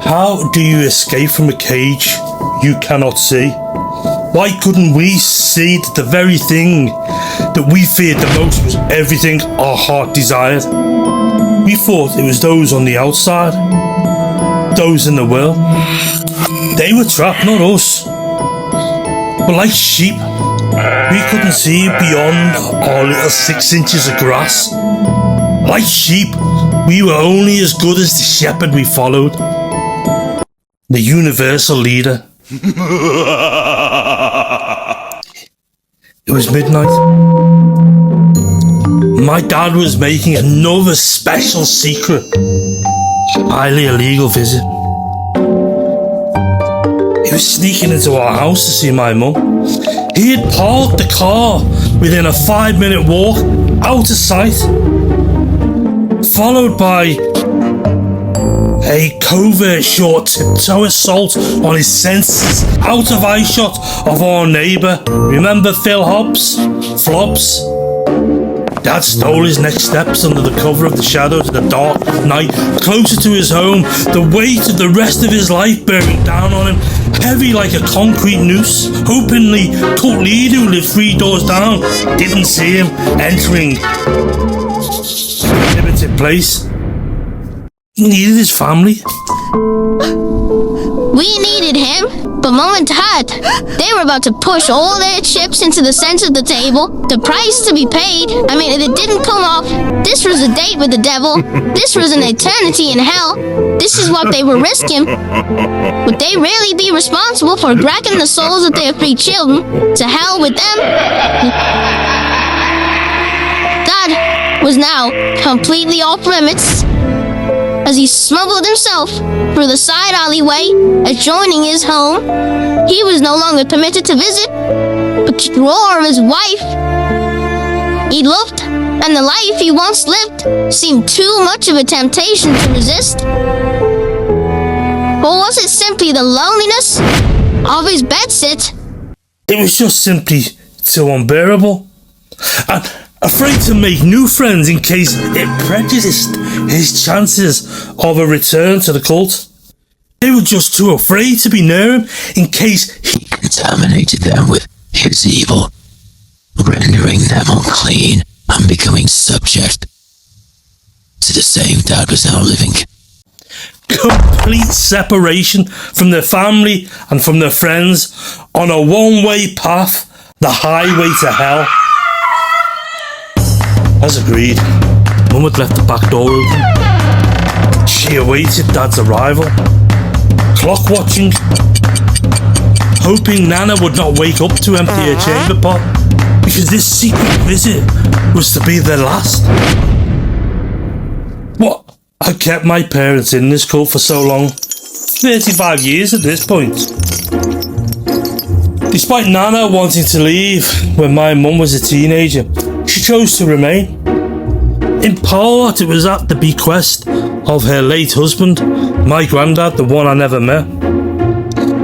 How do you escape from a cage you cannot see? Why couldn't we see that the very thing that we feared the most was everything our heart desired? We thought it was those on the outside, those in the world. They were trapped, not us. But like sheep, we couldn't see beyond our little 6 inches of grass. Like sheep, we were only as good as the shepherd we followed. The universal leader. It was midnight. My dad was making another special secret, highly illegal visit. He was sneaking into our house to see my mum. He had parked the car within a 5-minute walk out of sight, followed by a covert short tiptoe assault on his senses, out of eyeshot of our neighbour. Remember Phil Hobbs? Flops? Dad stole his next steps under the cover of the shadows of the dark night, closer to his home, the weight of the rest of his life bearing down on him, heavy like a concrete noose. Hoping the cult leader who lived 3 doors down didn't see him entering the limited place. He needed his family. We needed him, but Mom and Dad, they were about to push all their chips into the center of the table. The price to be paid, I mean, if it didn't come off, this was a date with the devil. This was an eternity in hell. This is what they were risking. Would they really be responsible for dragging the souls of their 3 children to hell with them? Dad was now completely off limits as he smuggled himself through the side alleyway adjoining his home. He was no longer permitted to visit, but the roar of his wife he loved and the life he once lived seemed too much of a temptation to resist. Or was it simply the loneliness of his bedsit? It was just simply too unbearable. And afraid to make new friends in case it prejudiced his chances of a return to the cult. They were just too afraid to be near him in case he contaminated them with his evil, rendering them unclean and becoming subject to the same Dad was now living. Complete separation from their family and from their friends on a one-way path, the highway to hell. As agreed, Mum had left the back door open. She awaited Dad's arrival, clock watching, hoping Nana would not wake up to empty her chamber pot, because this secret visit was to be their last. What had kept my parents in this cult for so long? 35 years at this point. Despite Nana wanting to leave when my mum was a teenager, she chose to remain. In part, it was at the bequest of her late husband, my granddad, the one I never met.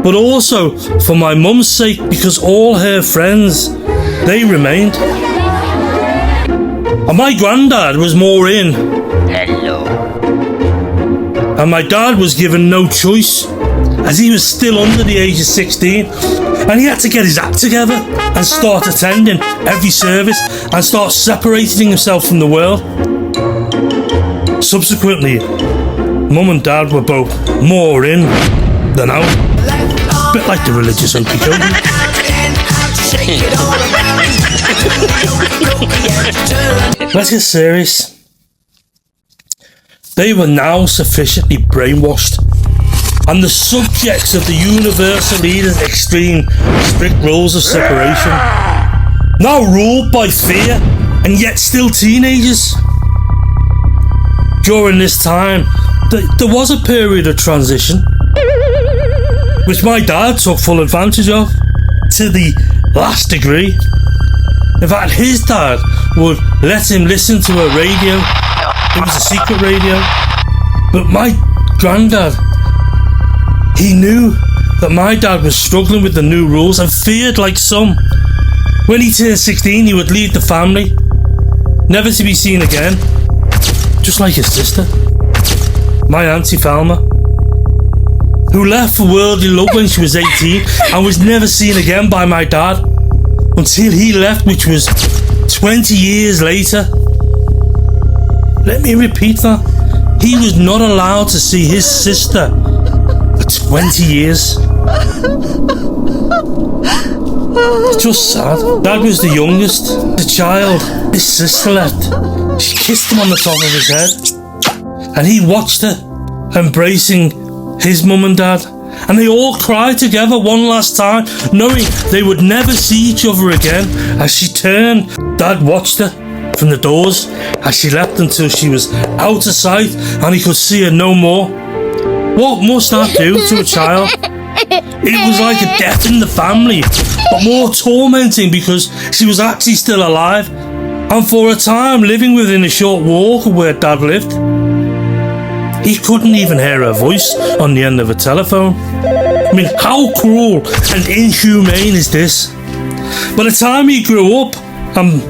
But also for my mum's sake, because all her friends, they remained. And my granddad was more in. Hello. And my dad was given no choice, as he was still under the age of 16. And he had to get his act together and start attending every service and start separating himself from the world. Subsequently, Mum and Dad were both more in than out. A bit like the religious okey-dokey. Let's get serious. They were now sufficiently brainwashed and the subjects of the universal leader's extreme, strict rules of separation, now ruled by fear and yet still teenagers. During this time, there was a period of transition, which my dad took full advantage of, to the last degree. In fact, his dad would let him listen to a radio. It was a secret radio. But my granddad, he knew that my dad was struggling with the new rules and feared like some. When he turned 16, he would leave the family, never to be seen again, just like his sister, my Auntie Falma. who left for worldly love when she was 18 and was never seen again by my dad until he left, which was 20 years later. Let me repeat that. He was not allowed to see his sister for 20 years. It's just sad. Dad was the youngest, the child. His sister left. She kissed him on the top of his head, and he watched her embracing his mum and dad, and they all cried together one last time, knowing they would never see each other again. As she turned, Dad watched her from the doors as she left until she was out of sight and he could see her no more. What must that do to a child? It was like a death in the family, but more tormenting because she was actually still alive and for a time living within a short walk of where Dad lived. He couldn't even hear her voice on the end of a telephone. I mean, how cruel and inhumane is this? By the time he grew up and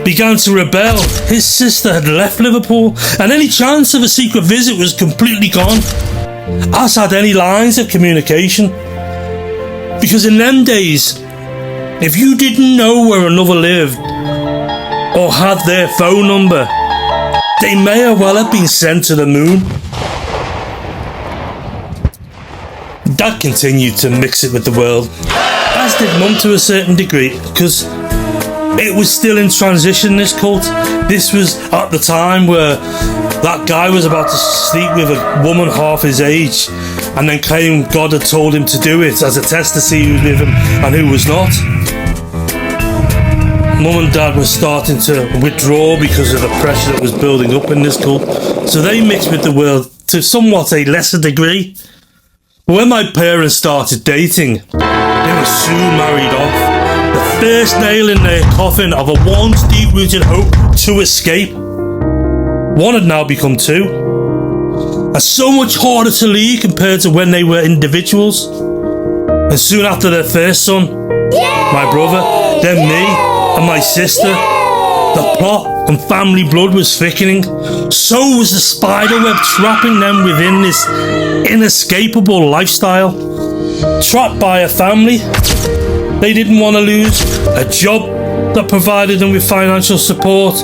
began to rebel, his sister had left Liverpool and any chance of a secret visit was completely gone, as had any lines of communication. Because in them days, if you didn't know where another lived or had their phone number, they may have well have been sent to the moon. Dad continued to mix it with the world, as did Mum to a certain degree, because it was still in transition, this cult. This was at the time where that guy was about to sleep with a woman half his age and then claimed God had told him to do it as a test to see who was with him and who was not. Mum and Dad were starting to withdraw because of the pressure that was building up in this cult, so they mixed with the world to somewhat a lesser degree. But when my parents started dating, they were soon married off. The first nail in their coffin of a once deep-rooted hope to escape. One had now become two, and so much harder to leave compared to when they were individuals. And soon after their first son, my brother, then me, and my sister, the plot and family blood was thickening. So was the spiderweb trapping them within this inescapable lifestyle. Trapped by a family they didn't want to lose, a job that provided them with financial support,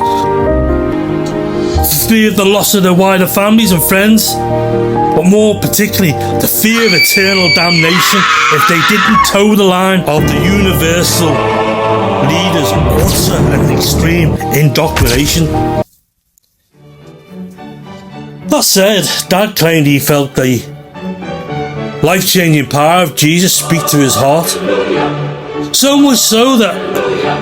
fear of the loss of their wider families and friends, but more particularly the fear of eternal damnation if they didn't toe the line of the universal leaders' utter and extreme indoctrination. That said, Dad claimed he felt the life-changing power of Jesus speak to his heart. So much so that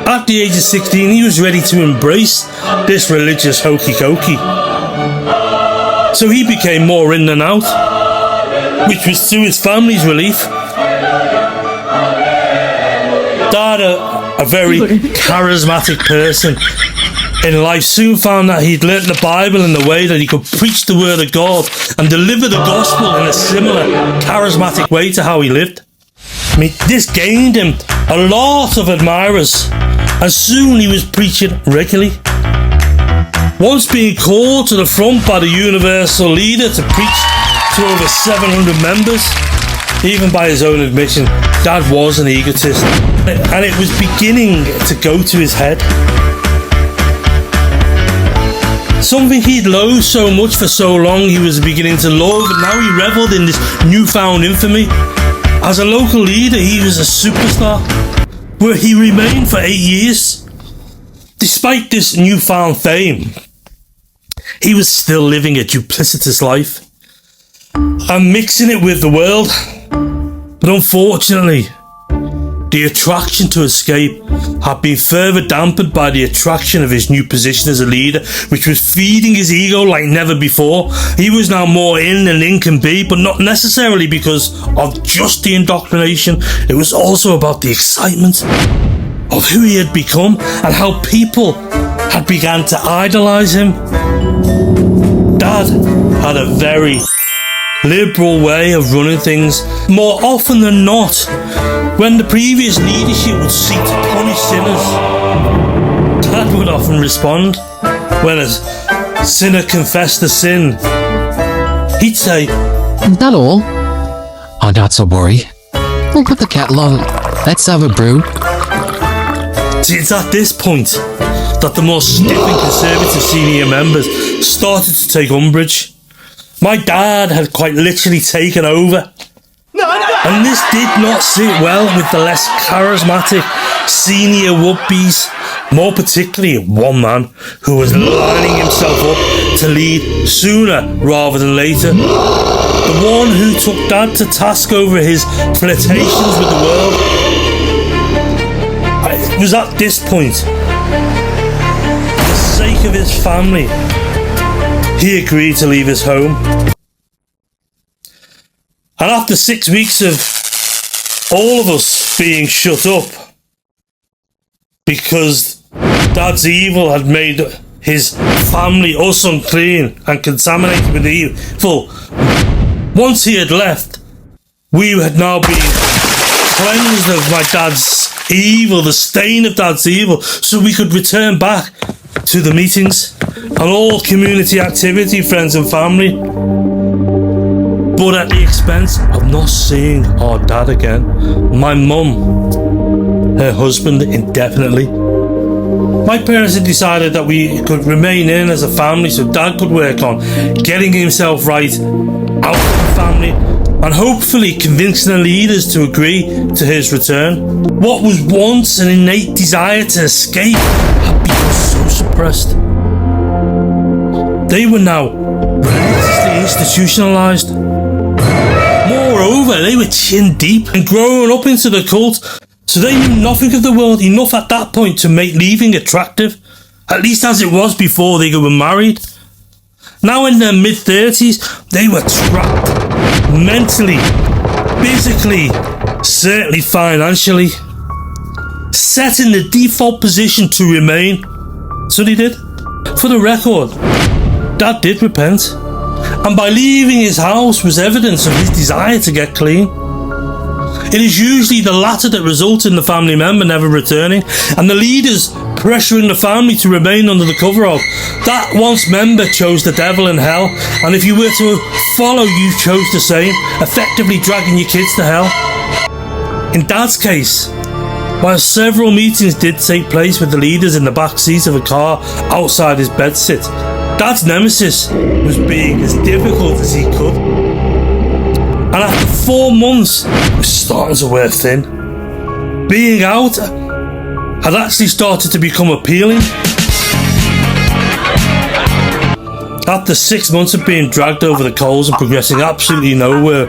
at the age of 16 he was ready to embrace this religious hokey-cokey. So he became more in than out, which was to his family's relief. Dad, a very charismatic person in life, soon found that he'd learnt the Bible in a way that he could preach the word of God and deliver the gospel in a similar charismatic way to how he lived. I mean, this gained him a lot of admirers, and soon he was preaching regularly. Once being called to the front by the universal leader to preach to over 700 members, even by his own admission, Dad was an egotist, and it was beginning to go to his head. Something he'd loathed so much for so long he was beginning to love, and now he revelled in this newfound infamy. As a local leader, he was a superstar, where he remained for 8 years. Despite this newfound fame, he was still living a duplicitous life and mixing it with the world. But unfortunately, the attraction to escape had been further dampened by the attraction of his new position as a leader, which was feeding his ego like never before. He was now more in than in can be, but not necessarily because of just the indoctrination. It was also about the excitement of who he had become and how people had begun to idolise him. Dad had a very liberal way of running things. More often than not, when the previous leadership would seek to punish sinners, Dad would often respond when a sinner confessed a sin. He'd say, "Is that all? Oh, not to worry. We'll put the cat low. Let's have a brew. See, it's at this point that the more stiff and conservative senior members started to take umbrage. My dad had quite literally taken over. And this did not sit well with the less charismatic senior would-be's, more particularly one man who was lining himself up to lead sooner rather than later. The one who took Dad to task over his flirtations with the world. It was at this point, for the sake of his family, he agreed to leave his home. And after 6 weeks of all of us being shut up because Dad's evil had made his family us unclean and contaminated with evil, once he had left, we had now been cleansed of my dad's evil, the stain of Dad's evil, so we could return back to the meetings and all community activity, friends and family, but at the expense of not seeing our dad again. My mum, her husband, indefinitely. My parents had decided that we could remain in as a family so Dad could work on getting himself right out of the family and hopefully convincing the leaders to agree to his return. What was once an innate desire to escape had become so suppressed. They were now religiously institutionalized. Moreover, they were chin deep and growing up into the cult, so they knew nothing of the world enough at that point to make leaving attractive, at least as it was before they were married. Now in their mid-30s, they were trapped mentally, physically, certainly financially, set in the default position to remain. So they did. For the record, Dad did repent, and by leaving his house was evidence of his desire to get clean. It is usually the latter that results in the family member never returning, and the leaders pressuring the family to remain under the cover of. That once member chose the devil and hell, and if you were to follow, you chose the same, effectively dragging your kids to hell. In Dad's case, while several meetings did take place with the leaders in the back seat of a car outside his bedsit, Dad's nemesis was being as difficult as he could. And after 4 months, it was starting to wear thin. Being out had actually started to become appealing. After 6 months of being dragged over the coals and progressing absolutely nowhere,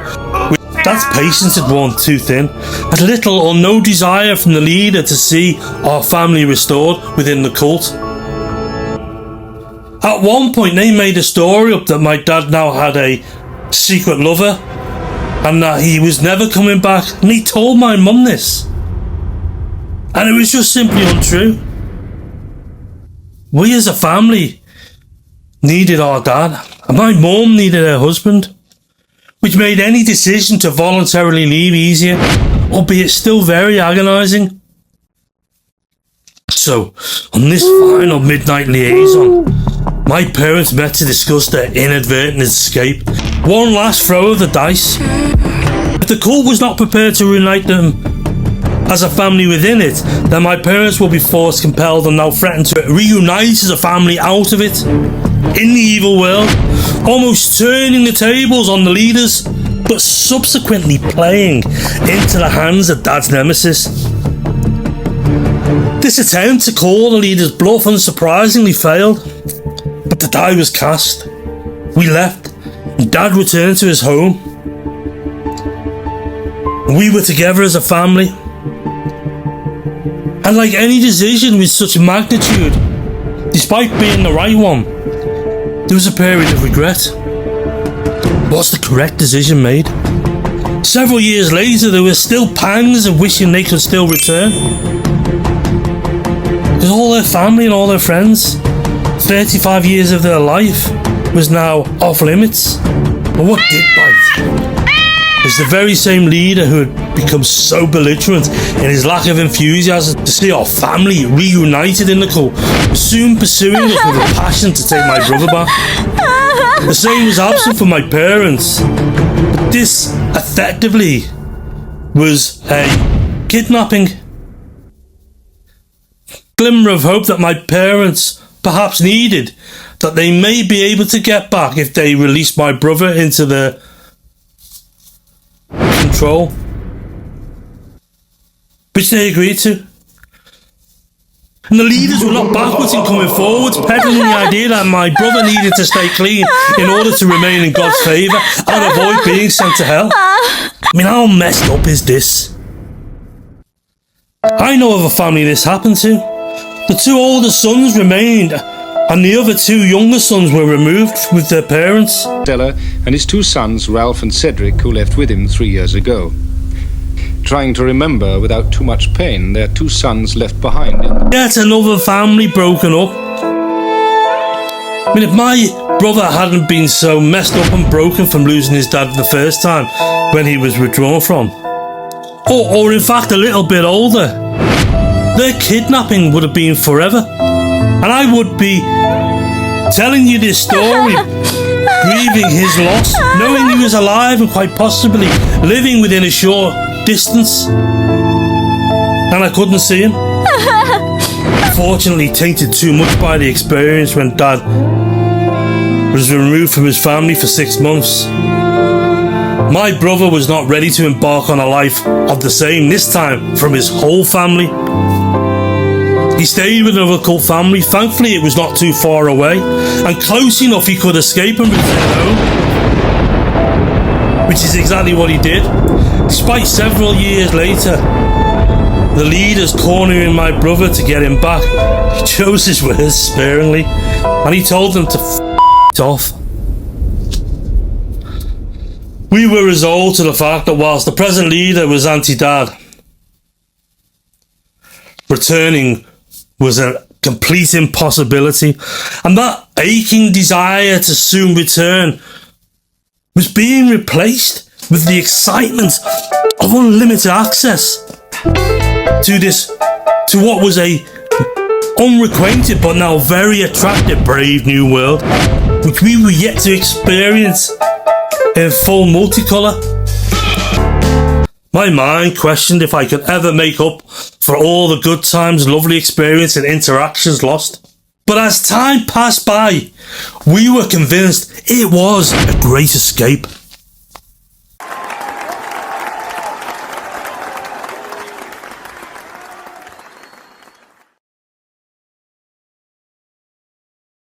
Dad's patience had worn too thin, had little or no desire from the leader to see our family restored within the cult. At one point, they made a story up that my dad now had a secret lover and that he was never coming back, and he told my mum this. And it was just simply untrue. We as a family needed our dad, and my mum needed her husband, which made any decision to voluntarily leave easier, albeit still very agonising. So, on this final midnight liaison, my parents met to discuss their inadvertent escape. One last throw of the dice. If the cult was not prepared to reunite them as a family within it, then my parents will be forced, compelled, and now threatened to reunite as a family out of it, in the evil world, almost turning the tables on the leaders, but subsequently playing into the hands of Dad's nemesis. This attempt to call the leaders' bluff unsurprisingly failed, but the die was cast. We left, and Dad returned to his home. We were together as a family. And like any decision with such magnitude, despite being the right one, there was a period of regret. Was the correct decision made? Several years later, there were still pangs of wishing they could still return. Because all their family and all their friends, 35 years of their life, was now off limits. But what did bite was the very same leader who had become so belligerent in his lack of enthusiasm to see our family reunited in the cult, soon pursuing us with a passion to take my brother back. The same was absent from my parents. This effectively was a kidnapping. Glimmer of hope that my parents perhaps needed, that they may be able to get back if they release my brother into their control, which they agreed to. And the leaders were not backwards in coming forwards, peddling the idea that my brother needed to stay clean in order to remain in God's favour and avoid being sent to hell. I mean, how messed up is this? I know of a family this happened to. The 2 older sons remained, and the other 2 younger sons were removed with their parents. Stella and his 2 sons, Ralph and Cedric, who left with him 3 years ago. Trying to remember without too much pain their 2 sons left behind. Yet another family broken up. I mean, if my brother hadn't been so messed up and broken from losing his dad the first time when he was withdrawn from, or in fact a little bit older, their kidnapping would have been forever. And I would be telling you this story, grieving his loss, knowing he was alive and quite possibly living within a short distance, and I couldn't see him. Fortunately, tainted too much by the experience when Dad was removed from his family for 6 months. My brother was not ready to embark on a life of the same, this time from his whole family. He stayed with another cult family. Thankfully, it was not too far away and close enough he could escape and return home, which is exactly what he did. Despite several years later, the leaders cornering my brother to get him back, he chose his words sparingly, and he told them to f*** it off. We were resolved to the fact that whilst the present leader was anti-Dad, returning was a complete impossibility, and that aching desire to soon return was being replaced with the excitement of unlimited access to what was a unrequited but now very attractive brave new world, which we were yet to experience in full multicolour. My mind questioned if I could ever make up for all the good times, lovely experience and interactions lost. But as time passed by, we were convinced it was a great escape.